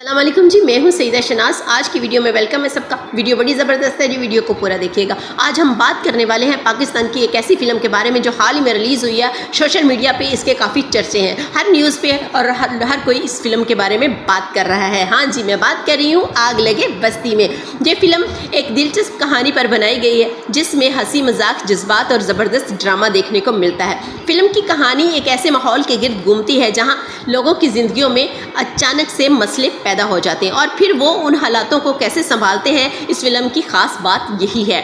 अस्सलाम वालेकुम जी, मैं हूं सईदा शनाज। आज की वीडियो में वेलकम है सबका। वीडियो बड़ी ज़बरदस्त है जी, वीडियो को पूरा देखिएगा। आज हम बात करने वाले हैं पाकिस्तान की एक ऐसी फ़िल्म के बारे में जो हाल ही में रिलीज़ हुई है। सोशल मीडिया पे इसके काफ़ी चर्चे हैं, हर न्यूज़ पे और हर कोई इस फिल्म के बारे में बात कर रहा है। हाँ जी, मैं बात कर रही हूँ आग लगे बस्ती में। ये फिल्म एक दिलचस्प कहानी पर बनाई गई है जिसमें हंसी मजाक, जज्बात और ज़बरदस्त ड्रामा देखने को मिलता है। फिल्म की कहानी एक ऐसे माहौल के गिर्द घूमती है जहाँ लोगों की ज़िंदगियों में अचानक से मसले पैदा हो जाते हैं और फिर वो उन हालातों को कैसे संभालते हैं। इस फिल्म की ख़ास बात यही है।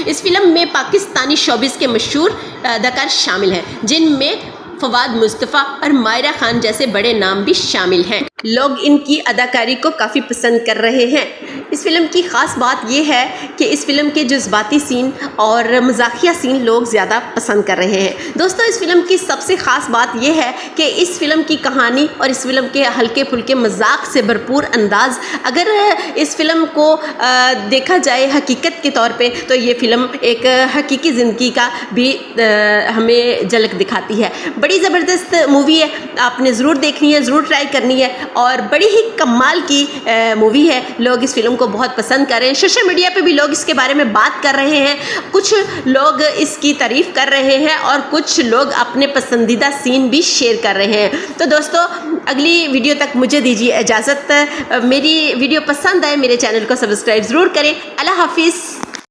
इस फिल्म में पाकिस्तानी शोबिस के मशहूर अदाकार शामिल हैं, जिनमें फवाद मुस्तफ़ा और मायरा खान जैसे बड़े नाम भी शामिल हैं। लोग इनकी अदाकारी को काफ़ी पसंद कर रहे हैं। इस फिल्म की ख़ास बात यह है कि इस फिल्म के जज्बाती सीन और मजाकिया सीन लोग ज़्यादा पसंद कर रहे हैं। दोस्तों, इस फिल्म की सबसे ख़ास बात यह है कि इस फिल्म की कहानी और इस फिल्म के हल्के फुल्के मजाक से भरपूर अंदाज, अगर इस फिल्म को देखा जाए हकीकत के तौर पे, तो ये फिल्म एक हकीकी ज़िंदगी का भी हमें झलक दिखाती है। बड़ी ज़बरदस्त मूवी है, आपने ज़रूर देखनी है, ज़रूर ट्राई करनी है और बड़ी ही कमाल की मूवी है। लोग इस फिल्म को बहुत पसंद कर रहे हैं। सोशल मीडिया पे भी लोग इसके बारे में बात कर रहे हैं। कुछ लोग इसकी तारीफ़ कर रहे हैं और कुछ लोग अपने पसंदीदा सीन भी शेयर कर रहे हैं। तो दोस्तों, अगली वीडियो तक मुझे दीजिए इजाज़त। मेरी वीडियो पसंद आए मेरे चैनल को सब्सक्राइब ज़रूर करें। अल्लाह हाफिज़।